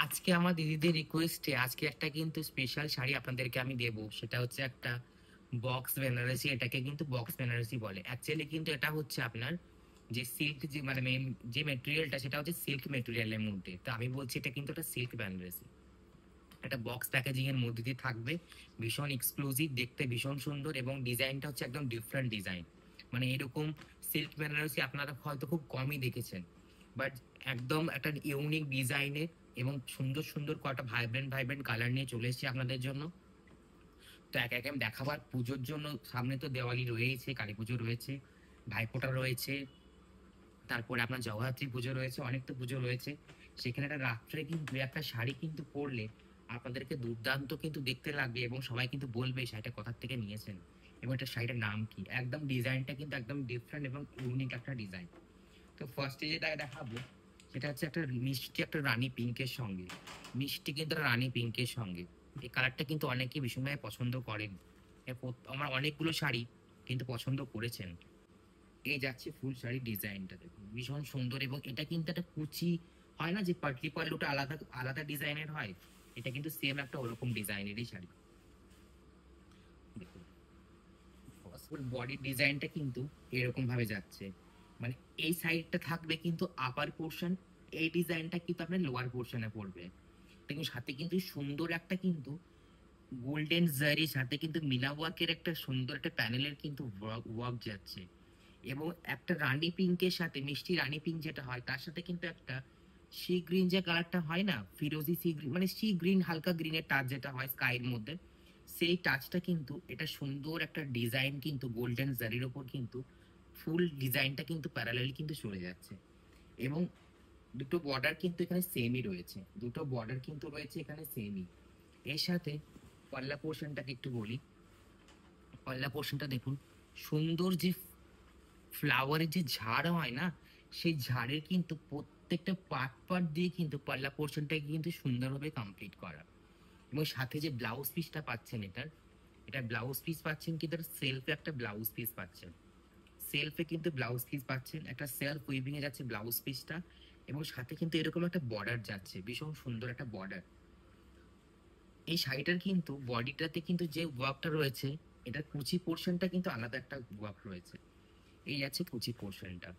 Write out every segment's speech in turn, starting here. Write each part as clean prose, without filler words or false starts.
আজকে আমার দিদিদের রিকোয়েস্টে আজকে একটা কিন্তু স্পেশাল শাড়ি আপনাদেরকে আমি দেব। সেটা হচ্ছে একটা বক্স বেনারসি। এটাকে কিন্তু বক্স বেনারসি বলে। অ্যাকচুয়ালি কিন্তু এটা হচ্ছে আপনার যে সিল্ক, যে মানে মেন যে মেটেরিয়ালটা, সেটা হচ্ছে সিল্ক মেটেরিয়ালের মধ্যে। তো আমি বলছি এটা কিন্তু একটা সিল্ক বেনারসি। একটা বক্স প্যাকেজিং এর মধ্যে দিয়ে থাকবে। ভীষণ এক্সক্লুসিভ, দেখতে ভীষণ সুন্দর, এবং ডিজাইনটা হচ্ছে একদম ডিফারেন্ট ডিজাইন। মানে এরকম সিল্ক বেনারসি আপনারা হয়তো খুব কমই দেখেছেন, বাট একদম একটা ইউনিক ডিজাইনের এবং সুন্দর সুন্দর কটা ভাইব্রেন্ট ভাইব্রেন্ট কালার নিয়ে চলে এসেছি আপনাদের জন্য। তো এক এক আমি দেখাবার পুজোর জন্য, সামনে তো দেওয়ালি রয়েছে, কালী পুজো রয়েছে, ভাইফোঁটা রয়েছে, তারপরে আপনার জগদ্ধাত্রী পুজো রয়েছে, অনেক তো পুজো রয়েছে। সেখানে একটা রাত্রে কিন্তু একটা শাড়ি কিন্তু পরলে আপনাদেরকে দুর্দান্ত কিন্তু দেখতে লাগবে, এবং সবাই কিন্তু বলবে এই শাড়িটা কোথা থেকে নিয়েছেন এবং এটা শাড়িটার নাম কি। একদম ডিজাইনটা কিন্তু একদম ডিফারেন্ট এবং ইউনিক একটা ডিজাইন। তো ফার্স্টে যেটা দেখাবো সেটা হচ্ছে একটা মিষ্টি একটা রানী পিঙ্কের সঙ্গে, মিষ্টি কিন্তু একটা রানী পিঙ্কের সঙ্গে। এই কালারটা কিন্তু অনেকেই ভীষণভাবে পছন্দ করেন। আমার অনেকগুলো শাড়ি কিন্তু পছন্দ করেছেন। এই যাচ্ছে ফুল শাড়ির ডিজাইনটা দেখুন, ভীষণ সুন্দর। এবং এটা কিন্তু একটা কুচি হয় না যে পাটলি পাল্লুটা আলাদা আলাদা ডিজাইনের হয়, এটা কিন্তু সেম একটা ওরকম ডিজাইনেরই শাড়ি। দেখুন বডির ডিজাইনটা কিন্তু এরকম ভাবে যাচ্ছে। মানে এই সাইডটা থাকবে কিন্তু আপার পোর্শন, এই ডিজাইনটা কিন্তু আপনার লোয়ার পোর্শনে পড়বে। দেখুন সাথে কিন্তু সুন্দর একটা কিন্তু গোল্ডেন জারির সাথে কিন্তু মিনা ওয়ার্কের একটা সুন্দর একটা প্যানেলের কিন্তু ওয়ার্ক যাচ্ছে। এবং একটা রানী পিঙ্কের সাথে, মিষ্টি রানী পিঙ্ক যেটা হয় তার সাথে কিন্তু একটা সি গ্রিন যে কালারটা হয় না, ফিরোজি সি গ্রিন, মানে সি গ্রিন হালকা গ্রিনের টাচ যেটা হয় স্কাইয়ের মধ্যে, সেই টাচটা কিন্তু এটা সুন্দর একটা ডিজাইন কিন্তু গোল্ডেন জারির ওপর কিন্তু ফুল ডিজাইনটা কিন্তু প্যারালালি কিন্তু চলে যাচ্ছে। এবং দুটো বর্ডার কিন্তু এখানে সেমই রয়েছে, দুটো বর্ডার কিন্তু রয়েছে এখানে সেমই। এর সাথে পাল্লা পোর্শনটাকে একটু বলি। পাল্লা পোর্শনটা দেখুন, সুন্দর যে ফ্লাওয়ারের যে ঝাড় হয় না, সেই ঝাড়ের কিন্তু প্রত্যেকটা পার্ট পার্ট দিয়ে কিন্তু পাল্লা পোর্শনটাকে কিন্তু সুন্দরভাবে কমপ্লিট করা। এবং সাথে যে ব্লাউজ পিসটা পাচ্ছেন এটার, এটা ব্লাউজ পিস পাচ্ছেন কিন্তু সেলফে একটা ব্লাউজ পিস পাচ্ছেন। সেলফে কিন্তু ব্লাউজ পিস পাচ্ছেন, একটা সেলফ উইভিং এ যাচ্ছে ব্লাউজ পিসটা। এবং সাথে কিন্তু এরকম একটা বর্ডার যাচ্ছে, ভীষণ সুন্দর একটা বর্ডার। এই শাড়িটার কিন্তু বডিটাতে কিন্তু যে ওয়ার্কটা রয়েছে, এটার কুচি পোর্শনটা কিন্তু আলাদা একটা ওয়ার্ক রয়েছে। এই যাচ্ছে কুচি পোর্শনটা,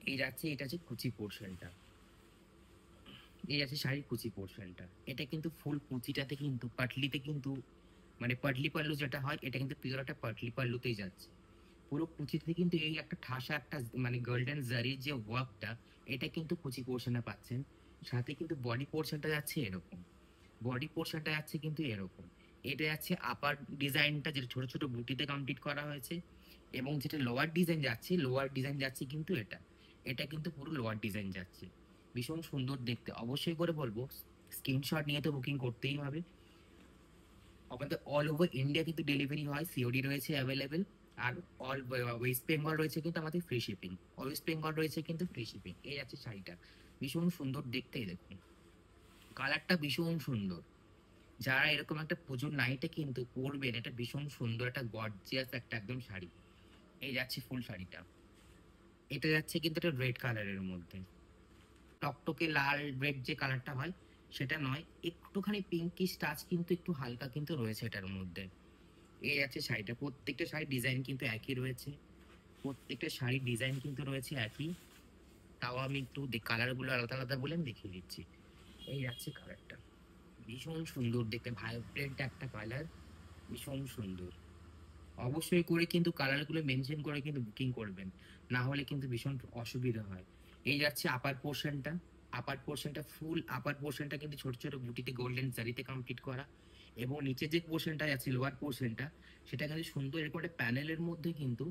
এই যাচ্ছে এটা হচ্ছে কুচি পোর্শনটা, এই আছে শাড়ির কুচি পোর্শনটা। এটা কিন্তু ফুল কুচিটাতে কিন্তু পাটলিতে কিন্তু, মানে পাটলি পাল্লু যেটা হয় এটা কিন্তু পিওর একটা পাটলি পাল্লুতেই যাচ্ছে। পুরো কুচিতে কিন্তু এই একটা ঠাসা একটা মানে গোল্ডেন জারির যে ওয়ার্কটা, এটা কিন্তু কুচি পোর্শনে পাচ্ছেন। সাথে কিন্তু বডি পোর্শনটা যাচ্ছে এরকম, বডি পোর্শনটা যাচ্ছে কিন্তু এরকম। এটা যাচ্ছে আপার ডিজাইনটা যেটা ছোট ছোট বুটিতে কমপ্লিট করা হয়েছে। এবং যেটা লোয়ার ডিজাইন যাচ্ছে, লোয়ার ডিজাইন যাচ্ছে কিন্তু এটা, এটা কিন্তু পুরো লোয়ার ডিজাইন যাচ্ছে। ভীষণ সুন্দর দেখতে, অবশ্যই করে বলবো স্ক্রিনশট নিয়ে তো বুকিং করতেই হবে। আমাদের অল ওভার ইন্ডিয়া কিন্তু ডেলিভারি হয়, সিওডি রয়েছে অ্যাভেলেবেল। আর অল ওয়েস্ট বেঙ্গল রয়েছে কিন্তু আমাদের ফ্রি শিপিং, ওয়েস্ট বেঙ্গল রয়েছে কিন্তু ফ্রি শিপিং। এই আছে শাড়িটা, ভীষণ সুন্দর দেখতে। দেখুন কালারটা ভীষণ সুন্দর। যারা এরকম একটা পুজোর নাইটে কিন্তু পরবেন, এটা ভীষণ সুন্দর একটা গর্জিয়াস একটা একদম শাড়ি। এই যাচ্ছে ফুল শাড়িটা, এটা যাচ্ছে কিন্তু একটা রেড কালারের মধ্যে, টকটকে লাল রেড যে কালারটা হয় সেটা নয়, একটুখানি পিঙ্কিশ টাচ কিন্তু একটু হালকা কিন্তু রয়েছে এটার মধ্যে। এই আছে শাড়িটা, প্রত্যেকটা শাড়ির ডিজাইন কিন্তু একই রয়েছে, প্রত্যেকটা শাড়ির ডিজাইন কিন্তু রয়েছে একই। তাও আমি একটু কালার গুলো আলাদা আলাদা বলে আমি দেখিয়ে দিচ্ছি। এই আছে কালারটা, ভীষণ সুন্দর দেখতে, ভাইব্রেন্ট একটা কালার, ভীষণ সুন্দর। অবশ্যই করে কিন্তু কালার গুলো মেনশন করে কিন্তু বুকিং করবেন, না হলে কিন্তু ভীষণ অসুবিধা হয়। এই যাচ্ছে আপার পোর্শনটা, আপার পোর্শনটা ফুল আপার পোর্শনটা কিন্তু ছোট ছোট বুটিতে গোল্ডেন জারিতে কমপ্লিট করা। এবং নিচে যে পোর্শনটা যাচ্ছে লোয়ার পোর্শনটা, সেটা কিন্তু সুন্দর এরকম একটা প্যানেলের মধ্যে কিন্তু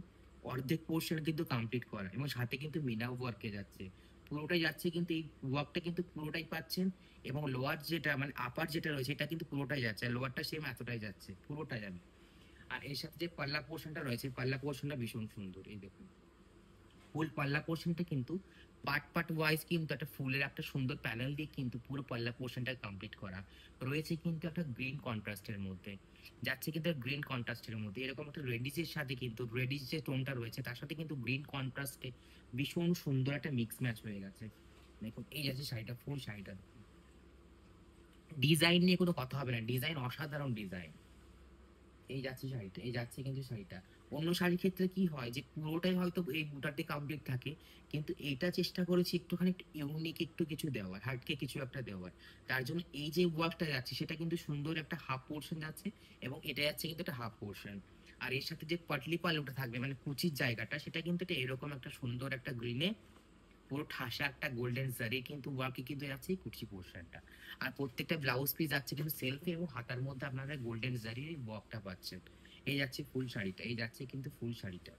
অর্ধেক পোর্শন কিন্তু কমপ্লিট করা, এবং সাথে কিন্তু মিনা ওয়ার্কে যাচ্ছে, পুরোটাই যাচ্ছে কিন্তু এই ওয়ার্কটা কিন্তু পুরোটাই পাচ্ছেন। এবং লোয়ার যেটা মানে আপার যেটা রয়েছে এটা কিন্তু পুরোটাই যাচ্ছে, আর লোয়ারটা সেম এতটাই যাচ্ছে, পুরোটা যাবে। আর এর সাথে যে পাল্লা পোর্শনটা রয়েছে, পাল্লা পোর্শনটা ভীষণ সুন্দর। এই দেখুন ফুল পাল্লা পোর্শনটা কিন্তু পার্ট পার্ট ওয়াইজ কিন্তু একটা ফুলের একটা সুন্দর প্যানেল দিয়ে কিন্তু পুরো পাল্লা পোর্শনটা কমপ্লিট করা রয়েছে কিন্তু একটা গ্রিন কন্ট্রাস্টের মধ্যে, যাচ্ছে কিন্তু গ্রিন কন্ট্রাস্টের মধ্যে এরকম একটা রেডিশের সাথে কিন্তু রেডিশ যে টোনটা রয়েছে তার সাথে কিন্তু গ্রিন কন্ট্রাস্টে ভীষণ সুন্দর একটা মিক্স ম্যাচ হয়ে গেছে। দেখুন এই যাচ্ছে শাড়িটা, ফুল শাড়িটা। ডিজাইন নিয়ে কোনো কথা হবে না, ডিজাইন অসাধারণ ডিজাইন। এই যাচ্ছে শাড়িটা, এই যাচ্ছে কিন্তু শাড়িটা। অন্য শাড়ির ক্ষেত্রে কি হয় যে পুরোটাই হয়তো এই বুটাতে কমপ্লিট থাকে, কিন্তু এইটা চেষ্টা করেছি একটুখানি ইউনিক একটু কিছু দেওয়ার, হাটকে কিছু একটা দেওয়ার। তার জন্য এই যে ওয়ার্কটা যাচ্ছে সেটা কিন্তু সুন্দর একটা হাফ পোর্শন যাচ্ছে, এবং এটা যাচ্ছে কিন্তু একটা হাফ পোর্শন। আর এর সাথে যে পাটলি পাল্লুটা থাকবে মানে কুচির জায়গাটা, সেটা কিন্তু এটা এরকম একটা সুন্দর একটা গ্রিনে পুরো ঠাসা একটা গোল্ডেন জারি কিন্তু ওয়ার্কে কিন্তু যাচ্ছে কুচি পোর্শনটা। আর প্রত্যেকটা ব্লাউজ পিস যাচ্ছে কিন্তু সেলফে, এবং হাতার মধ্যে আপনারা গোল্ডেন জারির ওয়ার্কটা পাচ্ছেন। এই যাচ্ছে ফুল শাড়িটা, এই যাচ্ছে কিন্তু ফুল শাড়িটা।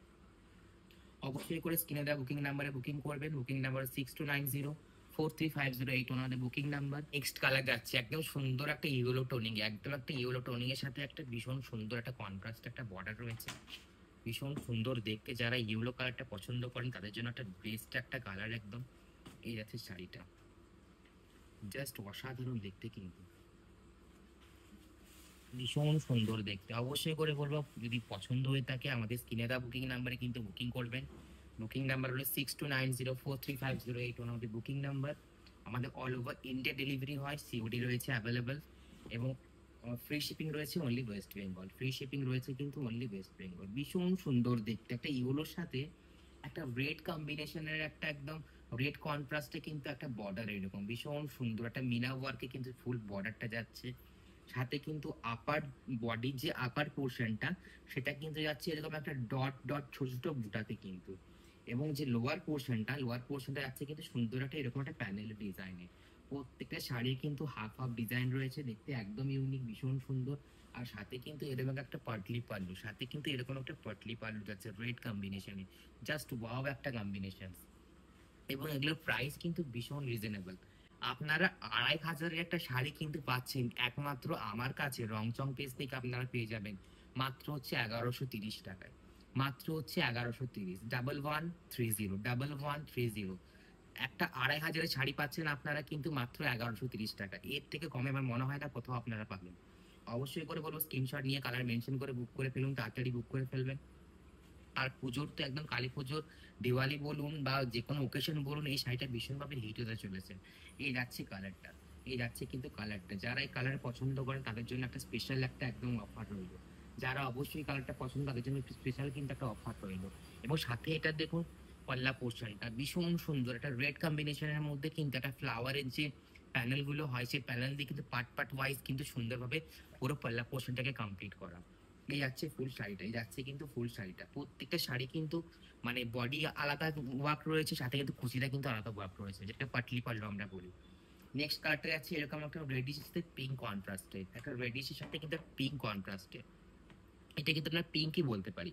অবশ্যই করে স্ক্রিনে দেওয়া বুকিং নাম্বারে বুকিং করবেন। বুকিং নাম্বার 6290435081 আমাদের বুকিং নাম্বার। নেক্সট কালার যাচ্ছে একদম সুন্দর একটা ইয়েলো টোনিং, একদম একটা ইয়েলো টোনিং এর সাথে একটা ভীষণ সুন্দর একটা কন্ট্রাস্ট একটা বর্ডার রয়েছে, ভীষণ সুন্দর দেখতে। যারা ইয়েলো কালারটা পছন্দ করেন তাদের জন্য একটা বেস্ট একটা কালার একদম। এই যাচ্ছে শাড়িটা, জাস্ট অসাধারণ দেখতে কিন্তু, ভীষণ সুন্দর দেখতে। অবশ্যই করে বলবো যদি পছন্দ হয়ে থাকে আমাদের স্ক্রিনে দেওয়া বুকিং নাম্বারে কিন্তু বুকিং করবেন। বুকিং নাম্বার হলো 6290435081 আমাদের বুকিং নাম্বার। আমাদের অল ওভার ইন্ডিয়া ডেলিভারি হয়, সিওডি রয়েছে অ্যাভেলেবেল, এবং ফ্রি শিপিং রয়েছে only West Bengal. Free shipping রয়েছে কিন্তু অনলি ওয়েস্ট বেঙ্গল। ভীষণ সুন্দর দেখতে, একটা ইউলোর সাথে একটা রেড কম্বিনেশনের একটা একদম রেড কন্ট্রাস্টে কিন্তু একটা বর্ডার এরকম ভীষণ সুন্দর একটা মিনা ওয়ার্কে কিন্তু ফুল বর্ডারটা যাচ্ছে। সাথে কিন্তু আপার বডির যে আপার পোর্শনটা সেটা কিন্তু যাচ্ছে এরকম একটা ডট ডট ছোট ছোট বুটাতে কিন্তু, এবং যে লোয়ার পোর্শনটা যাচ্ছে কিন্তু সুন্দর একটা এরকম একটা প্যানেল ডিজাইনে। প্রত্যেকটা শাড়ি কিন্তু হাফ হাফ ডিজাইন রয়েছে, দেখতে একদম ইউনিক, ভীষণ সুন্দর। আর সাথে কিন্তু এরকম একটা পাটলি পাল্লু, সাথে কিন্তু এরকম একটা পাটলি পাল্লু যাচ্ছে রেড কম্বিনেশনে, জাস্ট ওয়াও একটা কম্বিনেশন। এবং এগুলোর প্রাইস কিন্তু ভীষণ রিজনেবল। আপনারা 2500-এর একটা শাড়ি কিন্তু পাচ্ছেন একমাত্র আমার কাছে রংচং পেজ থেকে আপনারা পেয়ে যাবেন মাত্র হচ্ছে 1130 টাকায়। মাত্র হচ্ছে 1130, 1130 একটা 2500-এর শাড়ি পাচ্ছেন আপনারা কিন্তু মাত্র 1130 টাকা। এর থেকে কমে আমার মনে হয় না কোথাও আপনারা পাবেন। অবশ্যই করে বলবো স্ক্রিনশট নিয়ে কালার মেনশন করে বুক করে ফেলুন, তাড়াতাড়ি বুক করে ফেলবেন। আর পুজোর তো একদম কালী পুজোর, দিওয়ালি বলুন বা যে কোনো ওকেশন বলুন, এই শাড়িটা ভীষণভাবে হিট হতে চলেছে। এই যাচ্ছে কালারটা, এই যাচ্ছে কিন্তু কালারটা। যারা এই কালার পছন্দ করেন তাদের জন্য একটা স্পেশাল একটা একদম অফার রইলো। যারা অবশ্যই কালারটা পছন্দ তাদের জন্য স্পেশাল কিন্তু একটা অফার রইলো। এবং সাথে এটা দেখুন পল্লা পোর্শনটা ভীষণ সুন্দর, একটা রেড কম্বিনেশনের মধ্যে কিন্তু একটা ফ্লাওয়ারের যে প্যানেলগুলো হয় সেই প্যানেল দিয়ে কিন্তু পার্ট পার্ট ওয়াইজ কিন্তু সুন্দরভাবে পুরো পল্লা পোর্শনটাকে কমপ্লিট করা। এই যাচ্ছে ফুল শাড়িটা, এই যাচ্ছে কিন্তু ফুল শাড়িটা। প্রত্যেকটা শাড়ি কিন্তু মানে বডি আলাদা ওয়ার্ক রয়েছে, সাথে কিন্তু কুচিটা কিন্তু আলাদা ওয়ার্ক রয়েছে, যেটা পাটলি পাল্লু আমরা বলি। নেক্সট কালারটা যাচ্ছে এরকম একটা রেডিশের সাথে পিঙ্ক কন্ট্রাস্টে, একটা রেডিশের সাথে কিন্তু পিঙ্ক কন্ট্রাস্টে। এটা কিন্তু আমরা পিঙ্কই বলতে পারি,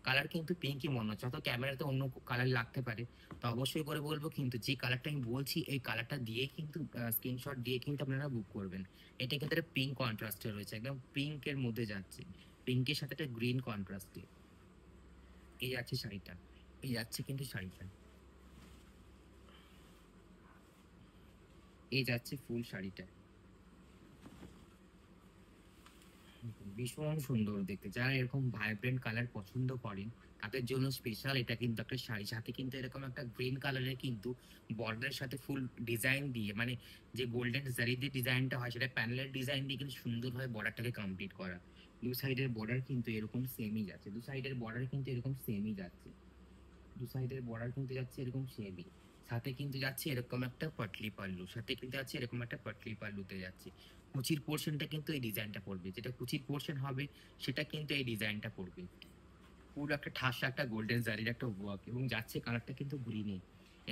কালার কিন্তু পিঙ্কই মনে হচ্ছে, হয়তো ক্যামেরাতে অন্য কালার লাগতে পারে। তো অবশ্যই করে বলবো কিন্তু যে কালারটা আমি বলছি এই কালারটা দিয়ে কিন্তু স্ক্রিনশট দিয়ে কিন্তু আপনারা বুক করবেন। এটা কিন্তু একটা পিঙ্ক কন্ট্রাস্টে রয়েছে, একদম পিঙ্কের মধ্যে যাচ্ছে, পিঙ্কের সাথে একটা গ্রিন কন্ট্রাস্টে। এই যাচ্ছে শাড়িটা, এই যাচ্ছে কিন্তু শাড়িটা, এই যাচ্ছে ফুল শাড়িটা। ভীষণ সুন্দর দেখতে, যারা এরকম ভাইব্রেন্ট কালার পছন্দ করেন তাদের জন্য স্পেশাল এটা কিন্তু একটা শাড়ি। সাথে কিন্তু এরকম একটা গ্রিন কালারের কিন্তু বর্ডারের সাথে ফুল ডিজাইন দিয়ে, মানে যে গোল্ডেন জারি দিয়ে ডিজাইনটা হয় সেটা প্যানেলের ডিজাইন দিয়ে কিন্তু সুন্দরভাবে বর্ডারটাকে কমপ্লিট করা। দু সাইডের বর্ডার কিন্তু এরকম সেমই যাচ্ছে, দু সাইডের বর্ডার কিন্তু এরকম সেমই যাচ্ছে, দু সাইডের বর্ডার কিন্তু যাচ্ছে এরকম সেমই। সাথে কিন্তু যাচ্ছে এরকম একটা পাটলি পাল্লু, সাথে কিন্তু যাচ্ছে এরকম একটা পাটলি পাল্লুতে যাচ্ছে। কুচির পোর্শনটা কিন্তু এই ডিজাইনটা পড়বে, যেটা কুচির পোর্শন হবে সেটা কিন্তু এই ডিজাইনটা পড়বে। পুরো একটা ঠাসা একটা গোল্ডেন জারির একটা ওয়ার্ক, এবং যাচ্ছে কালারটা কিন্তু গ্রিনে,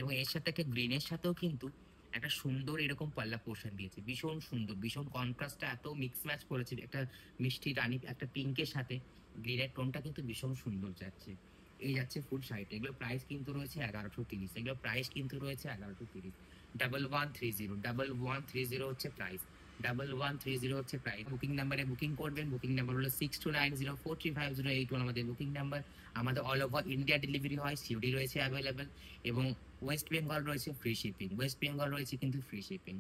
এবং এর সাথে একটা গ্রিনের সাথেও কিন্তু একটা সুন্দর এরকম পাল্লা পোর্শন দিয়েছে, ভীষণ সুন্দর, ভীষণ কন্ট্রাস্টটা এত মিক্স ম্যাচ করেছে একটা মিষ্টি রানী একটা পিঙ্কের সাথে গ্রিনের টোনটা কিন্তু ভীষণ সুন্দর যাচ্ছে। এই যাচ্ছে ফুল শাড়িটা, এগুলো প্রাইস কিন্তু রয়েছে 1130, এগুলো প্রাইস কিন্তু রয়েছে 1130। 1130 হচ্ছে প্রাইস, 1130 হচ্ছে প্রাইস। বুকিং নাম্বারে বুকিং করবেন, বুকিং নাম্বার হলো 6290435081 আমাদের বুকিং নাম্বার। আমাদের অল ওভার ইন্ডিয়া ডেলিভারি হয়, সিওডি রয়েছে অ্যাভেলেবেল, এবং ওয়েস্ট বেঙ্গল রয়েছে ফ্রি শিপিং, ওয়েস্ট বেঙ্গল রয়েছে কিন্তু ফ্রি শিপিং।